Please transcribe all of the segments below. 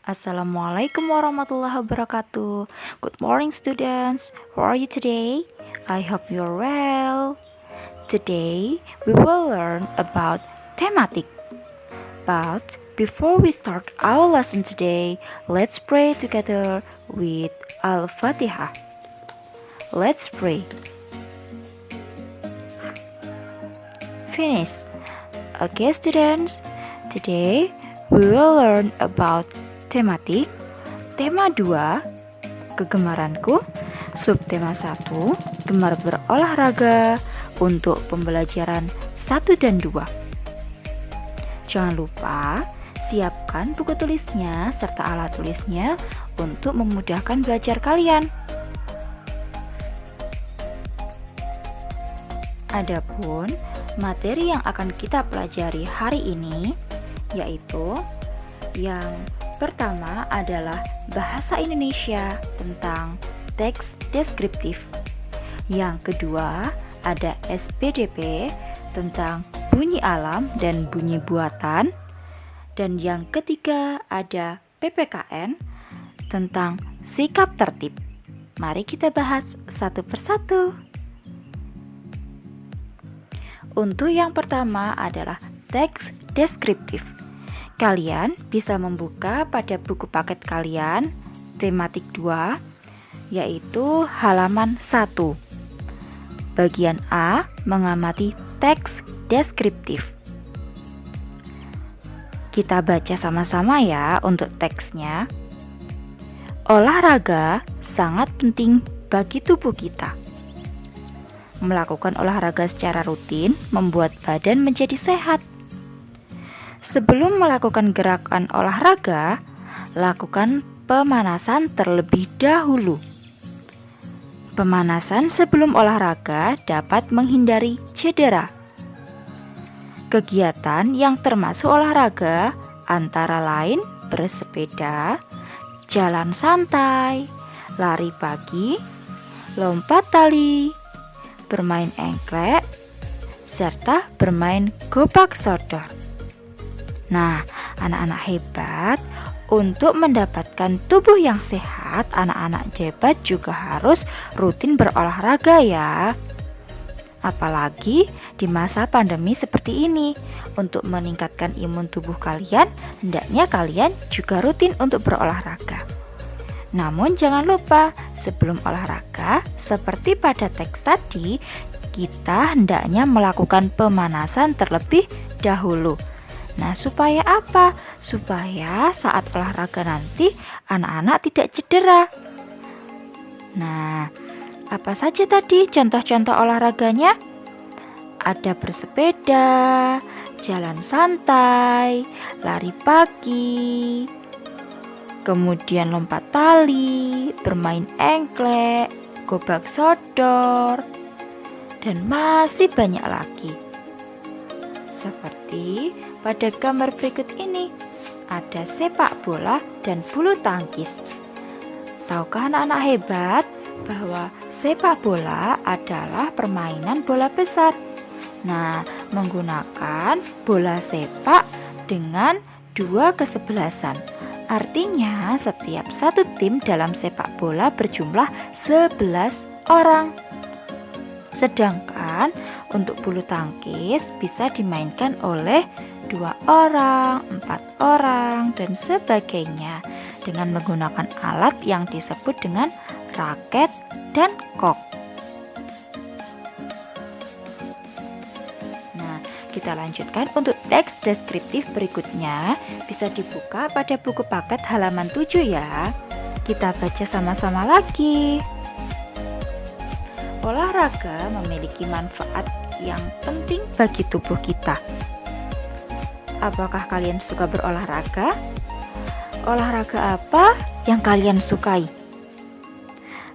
Assalamualaikum warahmatullahi wabarakatuh. Good morning, students. How are you today? I hope you're well. Today we will learn about thematic. But before we start our lesson today, let's pray together with Al-Fatihah. Let's pray. Finish. Okay, students. Today we will learn about tematik, tema 2, kegemaranku, subtema 1, gemar berolahraga untuk pembelajaran 1 dan 2. Jangan lupa siapkan buku tulisnya serta alat tulisnya untuk memudahkan belajar kalian. Adapun materi yang akan kita pelajari hari ini yaitu yang pertama adalah bahasa Indonesia tentang teks deskriptif. Yang kedua ada SPDP tentang bunyi alam dan bunyi buatan. Dan yang ketiga ada PPKN tentang sikap tertib. Mari kita bahas satu persatu. Untuk yang pertama adalah teks deskriptif. Kalian bisa membuka pada buku paket kalian tematik 2 yaitu halaman 1. Bagian A mengamati teks deskriptif. Kita baca sama-sama ya untuk teksnya. Olahraga sangat penting bagi tubuh kita. Melakukan olahraga secara rutin membuat badan menjadi sehat. Sebelum melakukan gerakan olahraga, lakukan pemanasan terlebih dahulu. Pemanasan sebelum olahraga dapat menghindari cedera. Kegiatan yang termasuk olahraga antara lain bersepeda, jalan santai, lari pagi, lompat tali, bermain engklek, serta bermain gobak sodor. Nah, anak-anak hebat, untuk mendapatkan tubuh yang sehat, anak-anak hebat juga harus rutin berolahraga ya. Apalagi di masa pandemi seperti ini. Untuk meningkatkan imun tubuh kalian, hendaknya kalian juga rutin untuk berolahraga. Namun jangan lupa, sebelum olahraga, seperti pada teks tadi, kita hendaknya melakukan pemanasan terlebih dahulu. Nah, supaya apa? Supaya saat olahraga nanti anak-anak tidak cedera. Nah, apa saja tadi contoh-contoh olahraganya? Ada bersepeda, jalan santai, lari pagi, kemudian lompat tali, bermain engklek, gobak sodor, dan masih banyak lagi. Seperti pada gambar berikut ini, ada sepak bola dan bulu tangkis. Tahukah anak-anak hebat bahwa sepak bola adalah permainan bola besar? Nah, menggunakan bola sepak dengan 2 kesebelasan. Artinya setiap satu tim dalam sepak bola berjumlah 11 orang. Sedangkan untuk bulu tangkis bisa dimainkan oleh 2 orang, 4 orang, dan sebagainya dengan menggunakan alat yang disebut dengan raket dan kok. Nah, kita lanjutkan untuk teks deskriptif berikutnya. Bisa dibuka pada buku paket halaman 7 ya. Kita baca sama-sama lagi. Olahraga memiliki manfaat yang penting bagi tubuh kita. Apakah kalian suka berolahraga? Olahraga apa yang kalian sukai?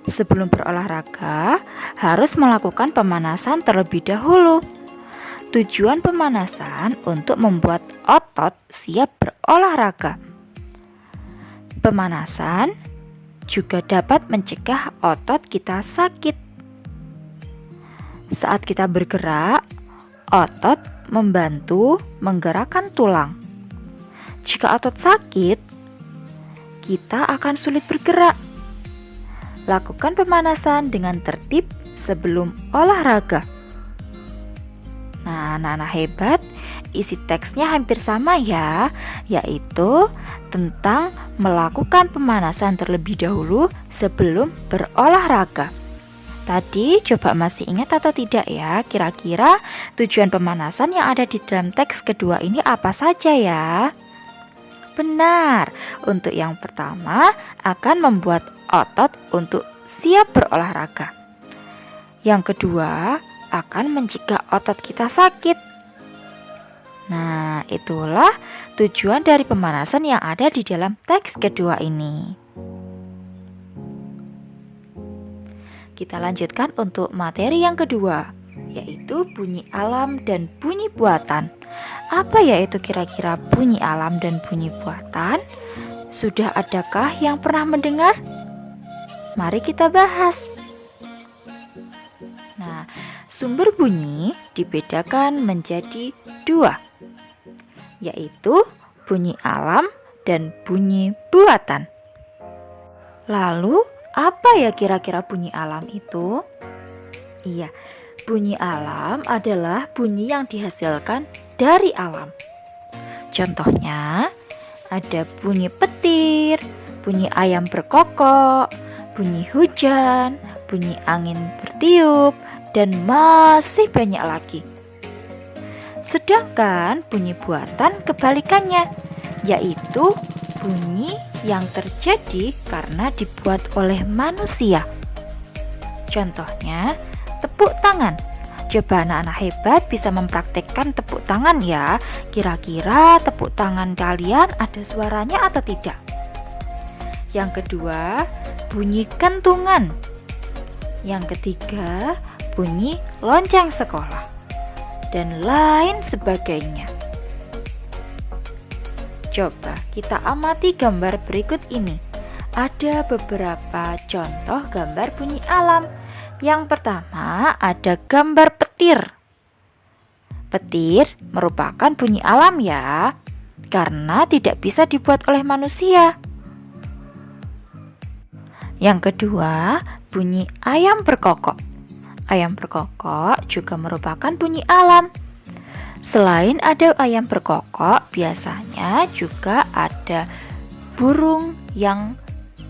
Sebelum berolahraga, harus melakukan pemanasan terlebih dahulu. Tujuan pemanasan untuk membuat otot siap berolahraga. Pemanasan juga dapat mencegah otot kita sakit. Saat kita bergerak, otot membantu menggerakkan tulang. Jika otot sakit, kita akan sulit bergerak. Lakukan pemanasan dengan tertib sebelum olahraga. Nah, anak-anak hebat, isi teksnya hampir sama ya, yaitu tentang melakukan pemanasan terlebih dahulu sebelum berolahraga. Tadi coba masih ingat atau tidak ya, kira-kira tujuan pemanasan yang ada di dalam teks kedua ini apa saja ya? Benar, untuk yang pertama akan membuat otot untuk siap berolahraga. Yang kedua akan mencegah otot kita sakit. Nah, itulah tujuan dari pemanasan yang ada di dalam teks kedua ini. Kita lanjutkan untuk materi yang kedua, yaitu bunyi alam dan bunyi buatan. Apa ya itu kira-kira bunyi alam dan bunyi buatan? Sudah adakah yang pernah mendengar? Mari kita bahas. Nah, sumber bunyi dibedakan menjadi dua, yaitu bunyi alam dan bunyi buatan. Lalu, apa ya kira-kira bunyi alam itu? Iya, bunyi alam adalah bunyi yang dihasilkan dari alam. Contohnya, ada bunyi petir, bunyi ayam berkokok, bunyi hujan, bunyi angin bertiup, dan masih banyak lagi. Sedangkan bunyi buatan kebalikannya, yaitu bunyi yang terjadi karena dibuat oleh manusia. Contohnya, tepuk tangan. Coba anak-anak hebat bisa mempraktekkan tepuk tangan ya. Kira-kira tepuk tangan kalian ada suaranya atau tidak? Yang kedua, bunyi kentungan. Yang ketiga, bunyi lonceng sekolah, dan lain sebagainya. Coba kita amati gambar berikut ini. Ada beberapa contoh gambar bunyi alam. Yang pertama ada gambar petir. Petir merupakan bunyi alam ya, karena tidak bisa dibuat oleh manusia. Yang kedua, bunyi ayam berkokok. Ayam berkokok juga merupakan bunyi alam. Selain ada ayam berkokok, biasanya juga ada burung yang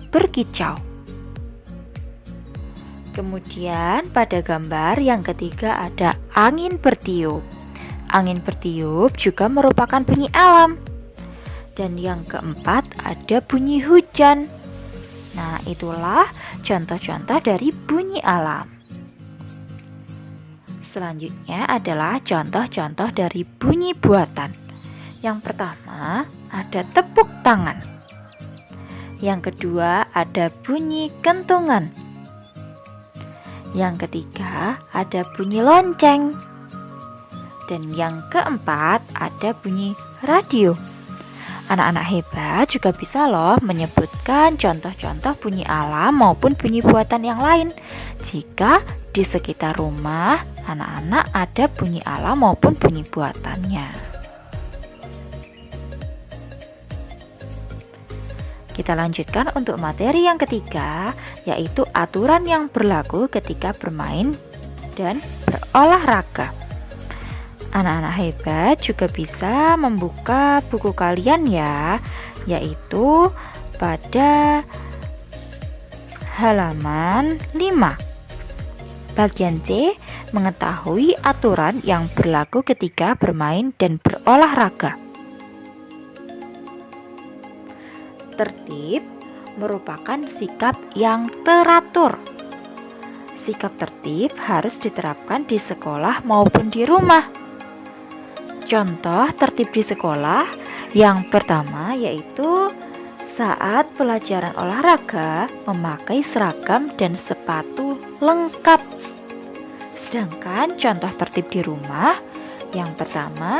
berkicau. Kemudian pada gambar yang ketiga ada angin bertiup. Angin bertiup juga merupakan bunyi alam. Dan yang keempat ada bunyi hujan. Nah, itulah contoh-contoh dari bunyi alam. Selanjutnya adalah contoh-contoh dari bunyi buatan. Yang pertama ada tepuk tangan. Yang kedua ada bunyi kentungan. Yang ketiga ada bunyi lonceng. Dan yang keempat ada bunyi radio. Anak-anak hebat juga bisa loh menyebutkan contoh-contoh bunyi alam maupun bunyi buatan yang lain. Jika di sekitar rumah anak-anak ada bunyi alam maupun bunyi buatannya. Kita lanjutkan untuk materi yang ketiga, yaitu aturan yang berlaku ketika bermain dan berolahraga. Anak-anak hebat juga bisa membuka buku kalian ya, yaitu pada halaman 5. Bagian C, mengetahui aturan yang berlaku ketika bermain dan berolahraga. Tertib merupakan sikap yang teratur. Sikap tertib harus diterapkan di sekolah maupun di rumah. Contoh tertib di sekolah yang pertama yaitu saat pelajaran olahraga memakai seragam dan sepatu lengkap. Sedangkan contoh tertib di rumah yang pertama,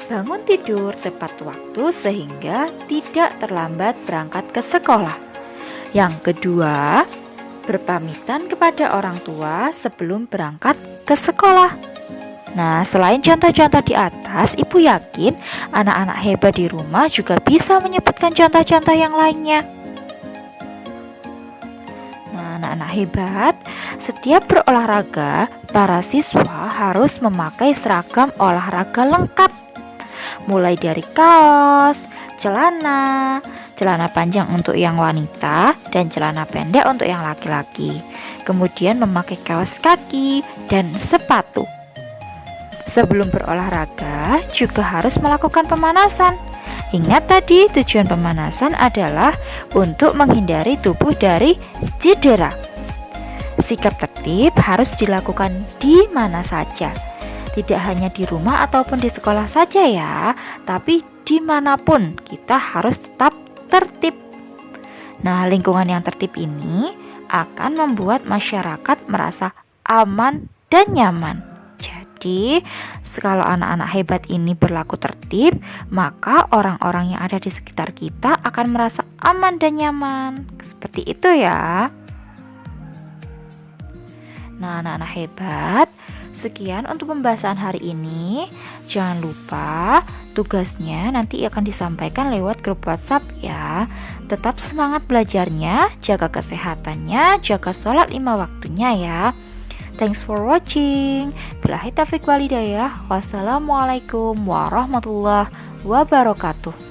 bangun tidur tepat waktu sehingga tidak terlambat berangkat ke sekolah. Yang kedua, berpamitan kepada orang tua sebelum berangkat ke sekolah. Nah, selain contoh-contoh di atas, Ibu yakin anak-anak hebat di rumah juga bisa menyebutkan contoh-contoh yang lainnya. hebat, setiap berolahraga, para siswa harus memakai seragam olahraga lengkap. Mulai dari kaos, celana panjang untuk yang wanita dan celana pendek untuk yang laki-laki. Kemudian memakai kaos kaki dan sepatu. Sebelum berolahraga juga harus melakukan pemanasan. Ingat tadi tujuan pemanasan adalah untuk menghindari tubuh dari cedera. Sikap tertib harus dilakukan di mana saja. Tidak hanya di rumah ataupun di sekolah saja ya, tapi dimanapun kita harus tetap tertib. Nah, lingkungan yang tertib ini akan membuat masyarakat merasa aman dan nyaman. Jadi, kalau anak-anak hebat ini berlaku tertib, maka orang-orang yang ada di sekitar kita akan merasa aman dan nyaman. Seperti itu ya. Nah, anak-anak hebat, sekian untuk pembahasan hari ini. Jangan lupa tugasnya nanti akan disampaikan lewat grup WhatsApp ya. Tetap semangat belajarnya, jaga kesehatannya, jaga sholat 5 waktunya ya. Thanks for watching. Billahi taufiq walhidayah. Wassalamualaikum warahmatullahi wabarakatuh.